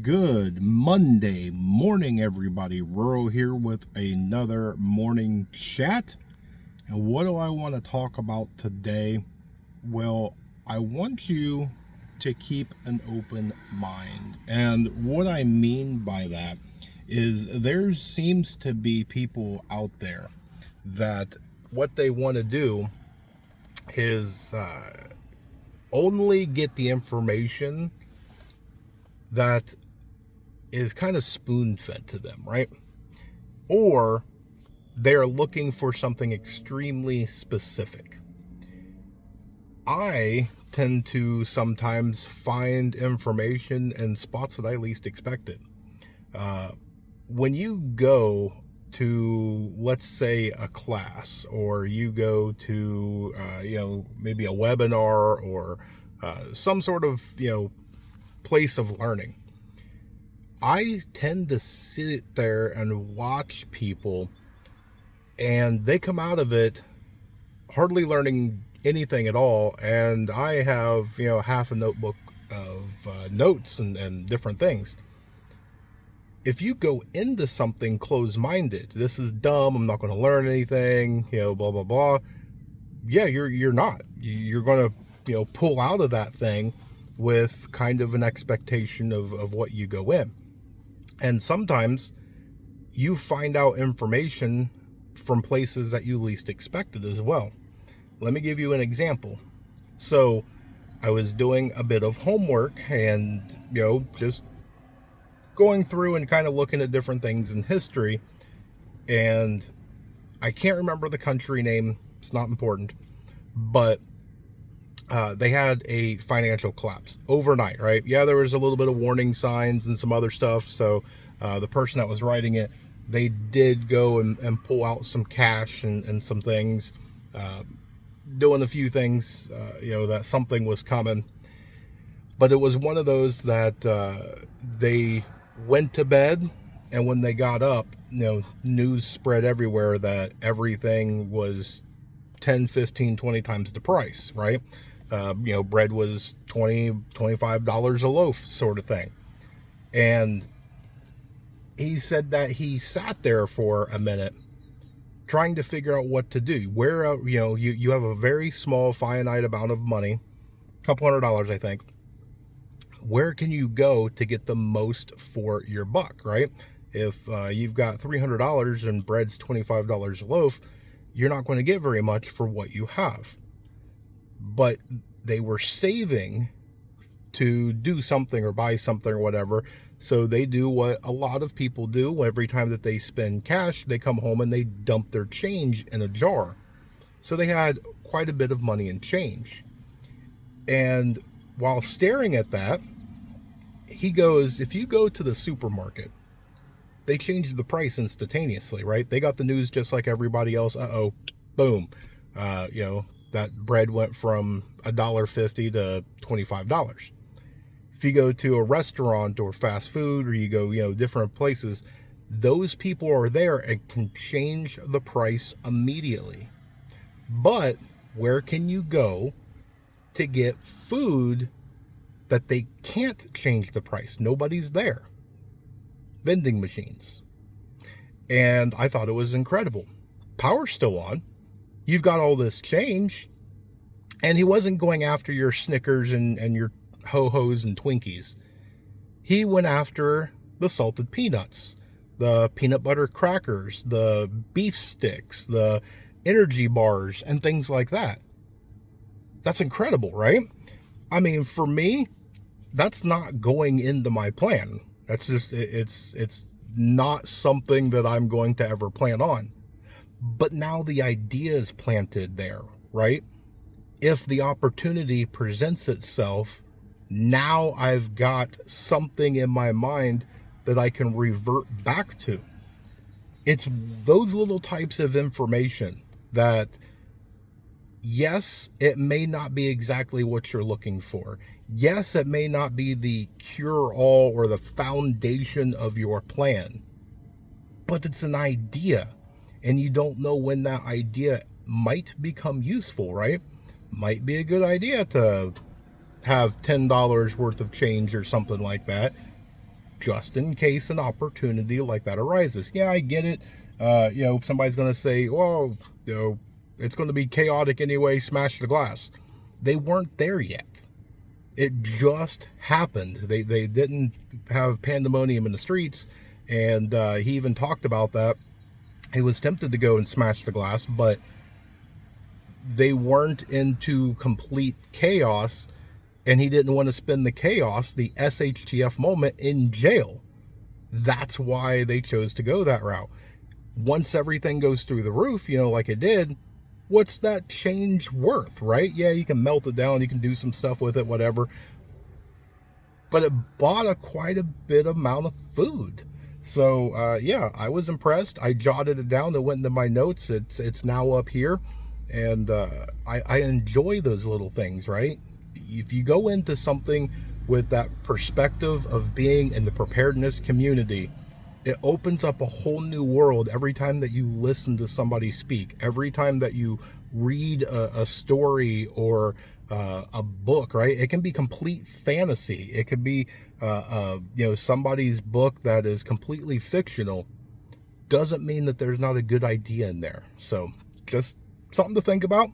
Good Monday morning, everybody. Rural here with another morning chat. And what do I want to talk about today? Well, I want you to keep an open mind. And what I mean by that is there seems to be people out there that what they want to do is only get the information that is kind of spoon fed to them, right? Or they're looking for something extremely specific. I tend to sometimes find information in spots that I least expected. When you go to, let's say, a class, or you go to, maybe a webinar or some sort of, place of learning, I tend to sit there and watch people, and they come out of it hardly learning anything at all. And I have, half a notebook of notes and different things. If you go into something closed-minded, this is dumb, I'm not going to learn anything, blah, blah, blah. Yeah, you're not. You're going to, pull out of that thing with kind of an expectation of what you go in. And sometimes you find out information from places that you least expected as well. Let me give you an example. So I was doing a bit of homework and, just going through and kind of looking at different things in history. And I can't remember the country name. It's not important. But they had a financial collapse overnight, right? Yeah, there was a little bit of warning signs and some other stuff. So the person that was writing it, they did go and pull out some cash and some things, doing a few things, that something was coming. But it was one of those that they went to bed, and when they got up, news spread everywhere that everything was 10, 15, 20 times the price, right? Bread was $20, $25 a loaf sort of thing. And he said that he sat there for a minute trying to figure out what to do. Where, you have a very small finite amount of money, a couple $100, I think. Where can you go to get the most for your buck, right? If you've got $300 and bread's $25 a loaf, you're not going to get very much for what you have. But they were saving to do something or buy something or whatever. So they do what a lot of people do. Every time that they spend cash, they come home and they dump their change in a jar. So they had quite a bit of money in change. And while staring at that, he goes, if you go to the supermarket, they changed the price instantaneously, right? They got the news just like everybody else. Boom. That bread went from $1.50 to $25. If you go to a restaurant or fast food, or you go, different places, those people are there and can change the price immediately. But where can you go to get food that they can't change the price? Nobody's there. Vending machines. And I thought it was incredible. Power's still on. You've got all this change. And he wasn't going after your Snickers and your Ho-Hos and Twinkies. He went after the salted peanuts, the peanut butter crackers, the beef sticks, the energy bars, and things like that. That's incredible, right? I mean, for me, that's not going into my plan. That's just, it's not something that I'm going to ever plan on. But now the idea is planted there, right? If the opportunity presents itself, now I've got something in my mind that I can revert back to. It's those little types of information that, yes, it may not be exactly what you're looking for. Yes, it may not be the cure-all or the foundation of your plan, but it's an idea, and you don't know when that idea might become useful, right? Might be a good idea to have $10 worth of change or something like that. just in case an opportunity like that arises. Yeah, I get it. Somebody's going to say, well, it's going to be chaotic anyway, smash the glass. They weren't there yet. It just happened. They didn't have pandemonium in the streets, and he even talked about that. He was tempted to go and smash the glass, but they weren't into complete chaos, and he didn't want to spend the chaos, the SHTF moment, in jail. That's why they chose to go that route. Once everything goes through the roof, like it did, what's that change worth, right? Yeah, you can melt it down, you can do some stuff with it, whatever. But it bought quite a bit amount of food. So, yeah, I was impressed. I jotted it down. It went into my notes. It's now up here. And I enjoy those little things, right? If you go into something with that perspective of being in the preparedness community, it opens up a whole new world every time that you listen to somebody speak, every time that you read a story or a book, right? It can be complete fantasy. It could be, somebody's book that is completely fictional. Doesn't mean that there's not a good idea in there. So just something to think about.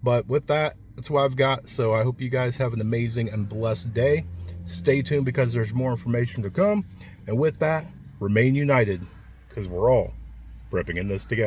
But with that, that's what I've got. So I hope you guys have an amazing and blessed day. Stay tuned because there's more information to come. And with that, remain united, because we're all prepping in this together.